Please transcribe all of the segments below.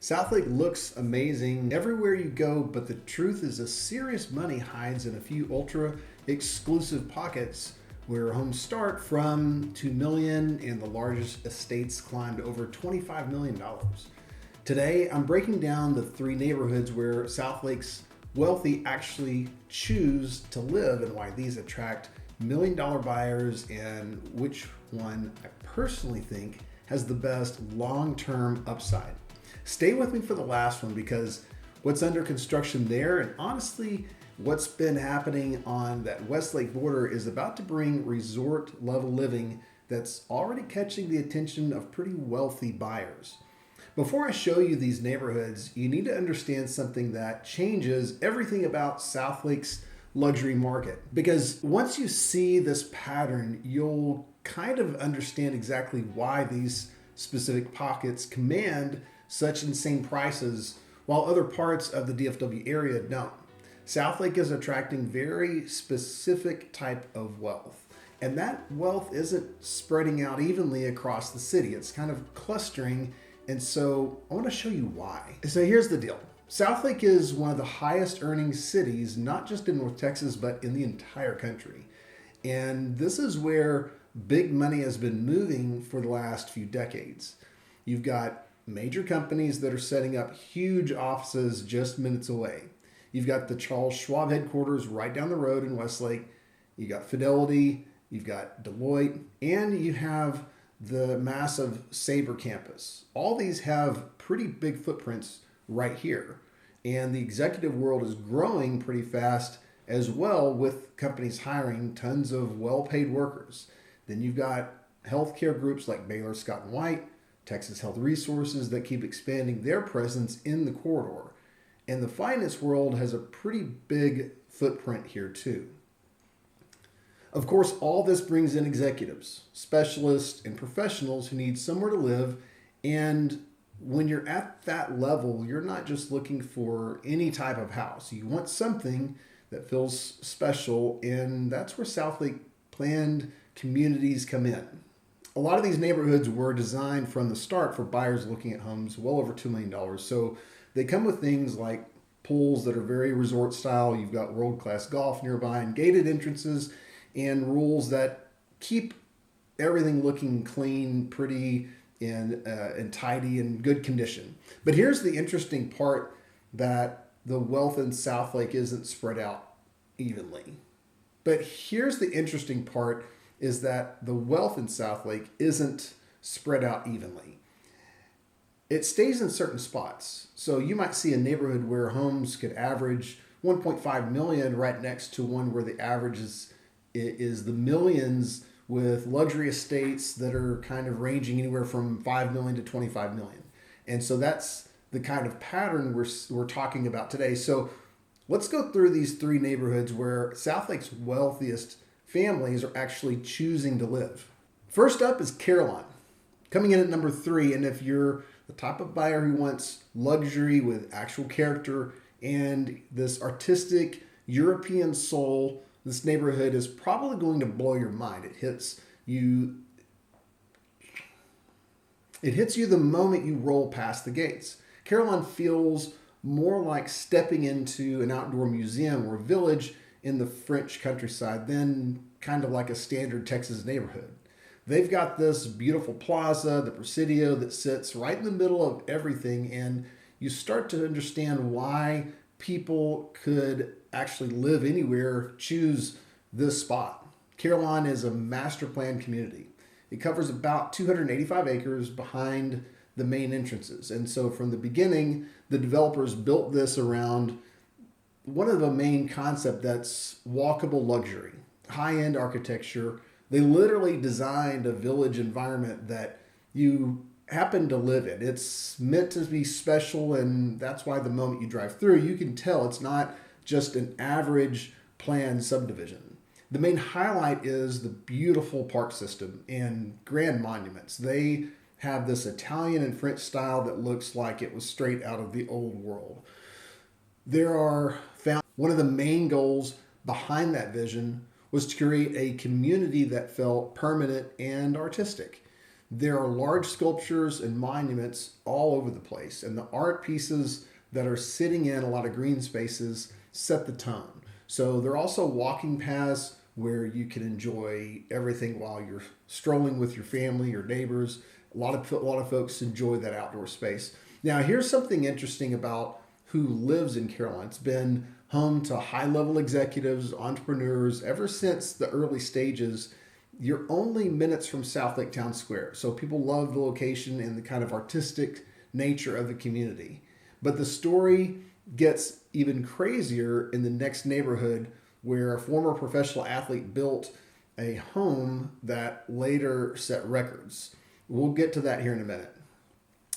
Southlake looks amazing everywhere you go, but the truth is, a serious money hides in a few ultra exclusive pockets where homes start from 2 million and the largest estates climb to over $25 million. Today, I'm breaking down the three neighborhoods where Southlake's wealthy actually choose to live and why these attract $1 million buyers, and which one I personally think has the best long-term upside. Stay with me for the last one because what's under construction there, and honestly, what's been happening on that Westlake border, is about to bring resort level living that's already catching the attention of pretty wealthy buyers. Before I show you these neighborhoods, you need to understand something that changes everything about Southlake's luxury market. Because once you see this pattern, you'll kind of understand exactly why these specific pockets command such insane prices while other parts of the DFW area don't. Southlake is attracting very specific type of wealth, and that wealth isn't spreading out evenly across the city. It's kind of clustering, and so I want to show you why. So here's the deal. Southlake is one of the highest earning cities, not just in North Texas, but in the entire country. And this is where big money has been moving for the last few decades. You've got major companies that are setting up huge offices just minutes away. You've got the Charles Schwab headquarters right down the road in Westlake. You got Fidelity, you've got Deloitte, and you have the massive Sabre campus. All these have pretty big footprints right here. And the executive world is growing pretty fast as well, with companies hiring tons of well-paid workers. Then you've got healthcare groups like Baylor Scott and White, Texas Health Resources, that keep expanding their presence in the corridor. And the finance world has a pretty big footprint here too. Of course, all this brings in executives, specialists, and professionals who need somewhere to live. And when you're at that level, you're not just looking for any type of house. You want something that feels special, and that's where Southlake planned communities come in. A lot of these neighborhoods were designed from the start for buyers looking at homes well over $2 million. So they come with things like pools that are very resort style. You've got world-class golf nearby and gated entrances and rules that keep everything looking clean, pretty, and tidy and good condition. But here's the interesting part, that the wealth in Southlake isn't spread out evenly. But here's the interesting part, is that the wealth in Southlake isn't spread out evenly. It stays in certain spots. So you might see a neighborhood where homes could average 1.5 million right next to one where the average is the millions, with luxury estates that are kind of ranging anywhere from 5 million to 25 million. And so that's the kind of pattern we're talking about today. So let's go through these three neighborhoods where Southlake's wealthiest families are actually choosing to live. First up is Carillon, coming in at number 3. And if you're the type of buyer who wants luxury with actual character and this artistic European soul, this neighborhood is probably going to blow your mind. It hits you the moment you roll past the gates. Carillon feels more like stepping into an outdoor museum or village in the French countryside than kind of like a standard Texas neighborhood. They've got this beautiful plaza, the Presidio, that sits right in the middle of everything, and you start to understand why people could actually live anywhere, choose this spot. Carillon is a master planned community. It covers about 285 acres behind the main entrances. And so from the beginning, the developers built this around one of the main concepts, that's walkable luxury, high-end architecture. They literally designed a village environment that you happen to live in. It's meant to be special, and that's why the moment you drive through, you can tell it's not just an average planned subdivision. The main highlight is the beautiful park system and grand monuments. They have this Italian and French style that looks like it was straight out of the old world. One of the main goals behind that vision was to create a community that felt permanent and artistic. There are large sculptures and monuments all over the place, and the art pieces that are sitting in a lot of green spaces set the tone. So there are also walking paths where you can enjoy everything while you're strolling with your family or neighbors. A lot of folks enjoy that outdoor space. Now, here's something interesting about who lives in Carillon. It's been home to high-level executives, entrepreneurs ever since the early stages. You're only minutes from Southlake Town Square, so people love the location and the kind of artistic nature of the community. But the story gets even crazier in the next neighborhood where a former professional athlete built a home that later set records. We'll get to that here in a minute.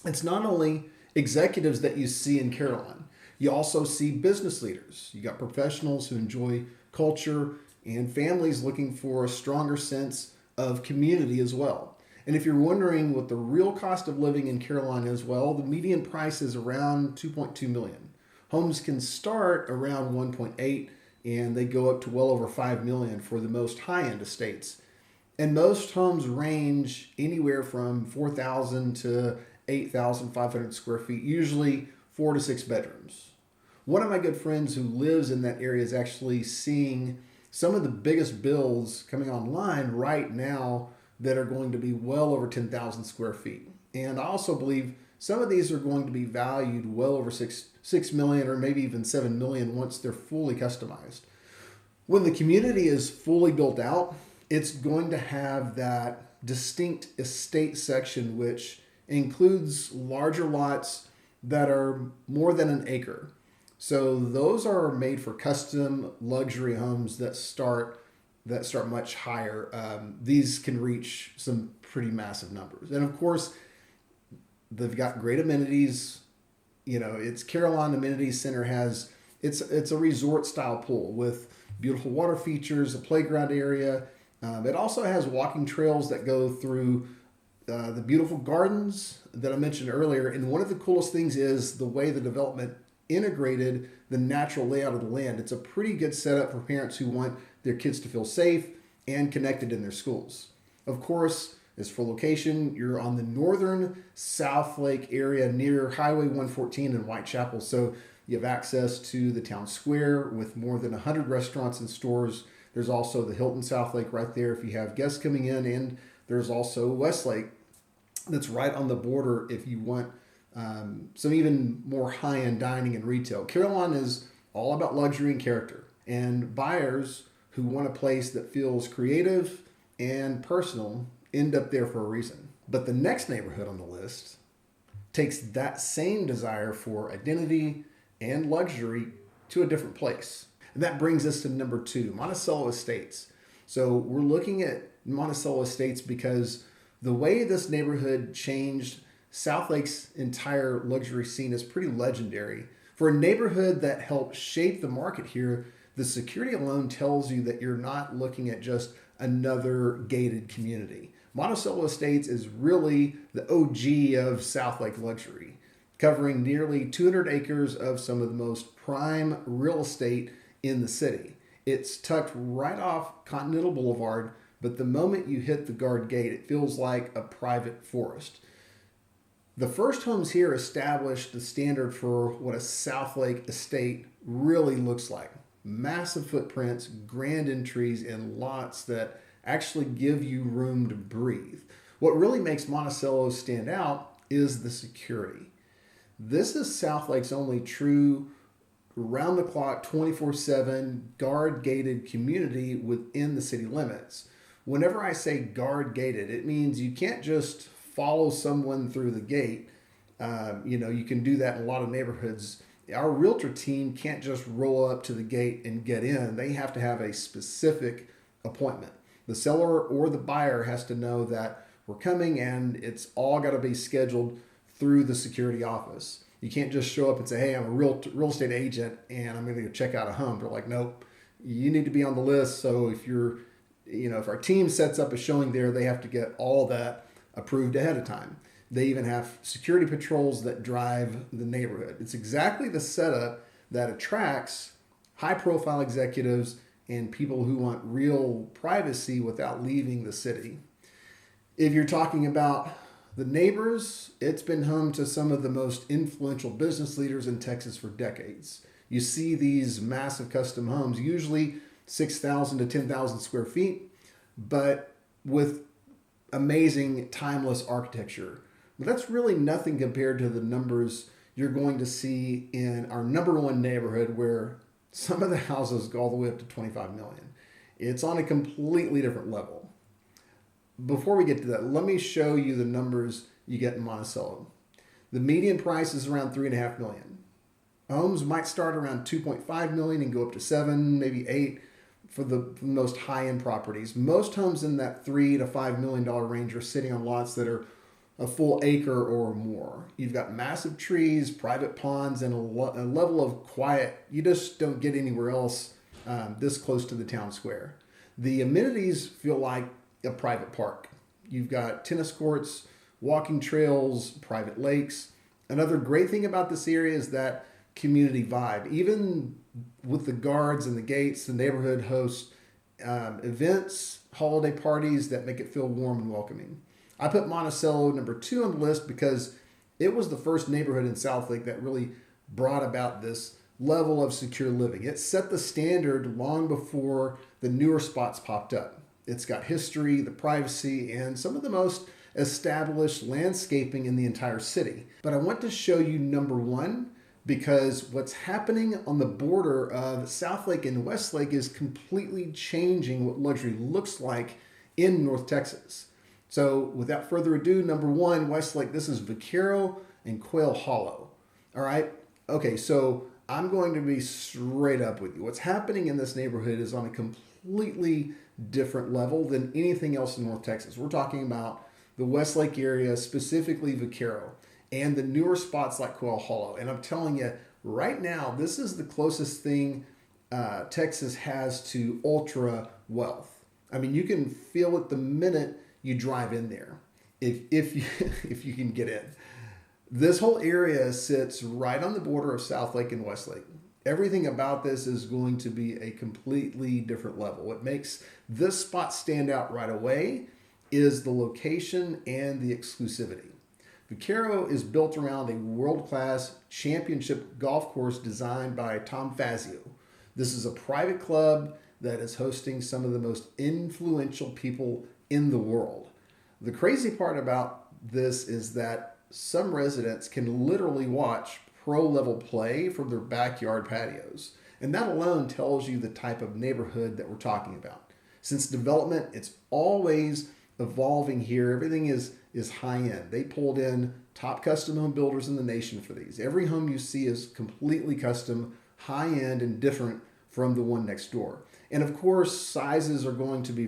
It's not only executives that you see in Carillon. You also see business leaders. You got professionals who enjoy culture and families looking for a stronger sense of community as well. And if you're wondering what the real cost of living in Carillon is, well, the median price is around 2.2 million. Homes can start around 1.8 and they go up to well over 5 million for the most high-end estates. And most homes range anywhere from 4,000 to 8,500 square feet, usually 4 to 6 bedrooms. One of my good friends who lives in that area is actually seeing some of the biggest builds coming online right now that are going to be well over 10,000 square feet. And I also believe some of these are going to be valued well over 6 million or maybe even 7 million once they're fully customized. When the community is fully built out, it's going to have that distinct estate section, which includes larger lots that are more than an acre. So those are made for custom luxury homes that start much higher. These can reach some pretty massive numbers. And of course, they've got great amenities. It's Carillon Amenities Center it's a resort style pool with beautiful water features, a playground area. It also has walking trails that go through the beautiful gardens that I mentioned earlier. And one of the coolest things is the way the development integrated the natural layout of the land. It's a pretty good setup for parents who want their kids to feel safe and connected in their schools. Of course, as for location, you're on the northern Southlake area near Highway 114 in Whitechapel. So you have access to the town square with more than 100 restaurants and stores. There's also the Hilton Southlake right there if you have guests coming in. And there's also Westlake that's right on the border if you want some even more high-end dining and retail. Carillon is all about luxury and character. And buyers who want a place that feels creative and personal end up there for a reason. But the next neighborhood on the list takes that same desire for identity and luxury to a different place. And that brings us to number 2, Monticello Estates. So we're looking at Monticello Estates because the way this neighborhood changed Southlake's entire luxury scene is pretty legendary. For a neighborhood that helped shape the market here, the security alone tells you that you're not looking at just another gated community. Monticello Estates is really the OG of Southlake luxury, covering nearly 200 acres of some of the most prime real estate in the city. It's tucked right off Continental Boulevard, but the moment you hit the guard gate, it feels like a private forest. The first homes here established the standard for what a Southlake estate really looks like. Massive footprints, grand entries, and lots that actually give you room to breathe. What really makes Monticello stand out is the security. This is Southlake's only true round-the-clock, 24/7 guard-gated community within the city limits. Whenever I say guard-gated, it means you can't just follow someone through the gate. You can do that in a lot of neighborhoods. Our realtor team can't just roll up to the gate and get in. They have to have a specific appointment. The seller or the buyer has to know that we're coming, and it's all got to be scheduled through the security office. You can't just show up and say, hey, I'm a real estate agent and I'm going to go check out a home. They're like, nope, you need to be on the list. So if our team sets up a showing there, they have to get all that approved ahead of time. They even have security patrols that drive the neighborhood. It's exactly the setup that attracts high-profile executives and people who want real privacy without leaving the city. If you're talking about the neighbors, it's been home to some of the most influential business leaders in Texas for decades. You see these massive custom homes, usually 6,000 to 10,000 square feet, but with amazing timeless architecture. But that's really nothing compared to the numbers you're going to see in our number one neighborhood, where some of the houses go all the way up to 25 million. It's on a completely different level. Before we get to that, let me show you the numbers you get in Monticello. The median price is around 3.5 million. Homes might start around 2.5 million and go up to 7, maybe 8 for the most high-end properties. Most homes in that $3 to $5 million range are sitting on lots that are a full acre or more. You've got massive trees, private ponds, and a level of quiet you just don't get anywhere else this close to the town square. The amenities feel like a private park. You've got tennis courts, walking trails, private lakes. Another great thing about this area is that community vibe. Even with the guards and the gates, the neighborhood hosts events, holiday parties that make it feel warm and welcoming. I put Monticello number 2 on the list because it was the first neighborhood in Southlake that really brought about this level of secure living. It set the standard long before the newer spots popped up. It's got history, the privacy, and some of the most established landscaping in the entire city. But I want to show you number 1 because what's happening on the border of Southlake and Westlake is completely changing what luxury looks like in North Texas. So without further ado, number 1, Westlake, this is Vaquero and Quail Hollow. All right. Okay. So I'm going to be straight up with you. What's happening in this neighborhood is on a completely different level than anything else in North Texas. We're talking about the Westlake area, specifically Vaquero, and the newer spots like Quail Hollow. And I'm telling you right now, this is the closest thing Texas has to ultra wealth. I mean, you can feel it the minute you drive in there, if you can get in. This whole area sits right on the border of Southlake and Westlake. Everything about this is going to be a completely different level. What makes this spot stand out right away is the location and the exclusivity. Vaquero is built around a world-class championship golf course designed by Tom Fazio. This is a private club that is hosting some of the most influential people in the world. The crazy part about this is that some residents can literally watch pro-level play from their backyard patios. And that alone tells you the type of neighborhood that we're talking about. Since development, it's always evolving here. Everything is high-end. They pulled in top custom home builders in the nation for these. Every home you see is completely custom, high-end, and different from the one next door. And of course, sizes are going to be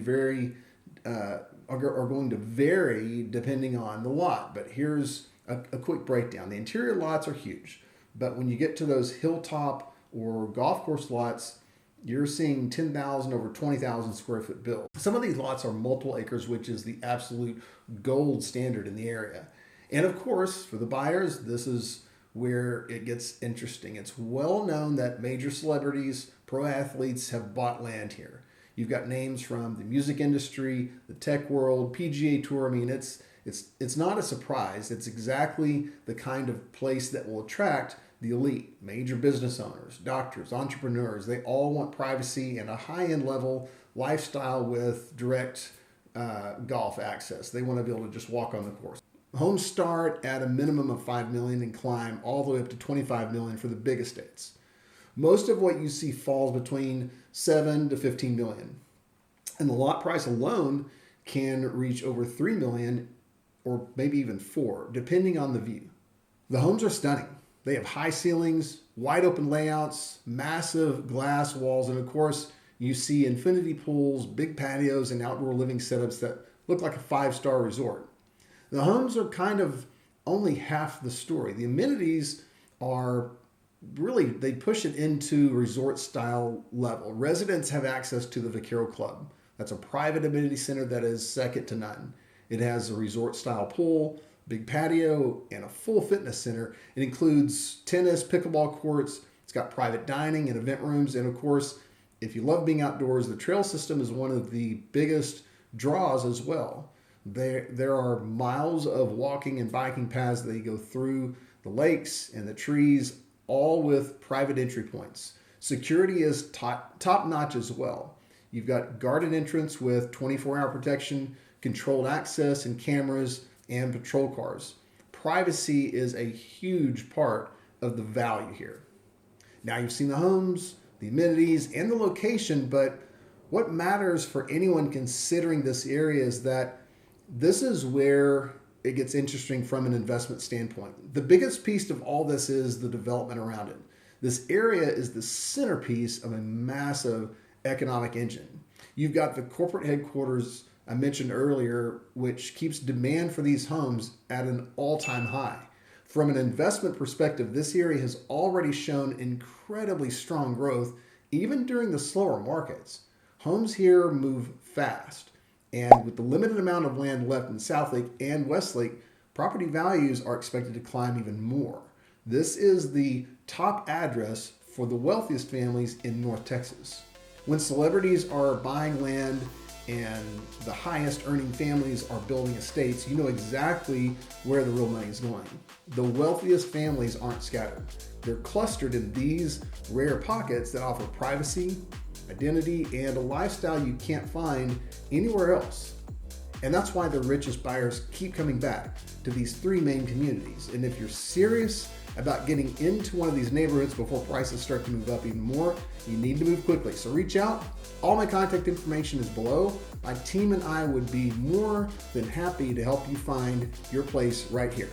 are going to vary depending on the lot. But here's a quick breakdown. The interior lots are huge, but when you get to those hilltop or golf course lots, you're seeing 10,000 over 20,000 square foot builds. Some of these lots are multiple acres, which is the absolute gold standard in the area. And of course, for the buyers, this is where it gets interesting. It's well known that major celebrities, pro athletes have bought land here. You've got names from the music industry, the tech world, PGA Tour. I mean, it's not a surprise. It's exactly the kind of place that will attract the elite, major business owners, doctors, entrepreneurs. They all want privacy and a high-end level lifestyle with direct golf access. They want to be able to just walk on the course. Homes start at a minimum of $5 million and climb all the way up to $25 million for the big estates. Most of what you see falls between $7 to $15 million. And the lot price alone can reach over $3 million or maybe even $4 million, depending on the view. The homes are stunning. They have high ceilings, wide open layouts, massive glass walls, and of course, you see infinity pools, big patios, and outdoor living setups that look like a 5-star resort. The homes are kind of only half the story. The amenities are really, they push it into resort style level. Residents have access to the Vaquero Club. That's a private amenity center that is second to none. It has a resort style pool, big patio, and a full fitness center. It includes tennis, pickleball courts. It's got private dining and event rooms. And of course, if you love being outdoors, the trail system is one of the biggest draws as well. There are miles of walking and biking paths that go through the lakes and the trees, all with private entry points. Security is top notch as well. You've got guarded entrance with 24-hour protection, controlled access and cameras, and patrol cars. Privacy is a huge part of the value here. Now you've seen the homes, the amenities, and the location, but what matters for anyone considering this area is that this is where it gets interesting from an investment standpoint. The biggest piece of all this is the development around it. This area is the centerpiece of a massive economic engine. You've got the corporate headquarters I mentioned earlier, which keeps demand for these homes at an all-time high. From an investment perspective, this area has already shown incredibly strong growth, even during the slower markets. Homes here move fast, and with the limited amount of land left in Southlake and Westlake, property values are expected to climb even more. This is the top address for the wealthiest families in North Texas. When celebrities are buying land and the highest earning families are building estates, you know exactly where the real money is going. The wealthiest families aren't scattered. They're clustered in these rare pockets that offer privacy, identity, and a lifestyle you can't find anywhere else. And that's why the richest buyers keep coming back to these three main communities. And if you're serious about getting into one of these neighborhoods before prices start to move up even more, you need to move quickly. So reach out. All my contact information is below. My team and I would be more than happy to help you find your place right here.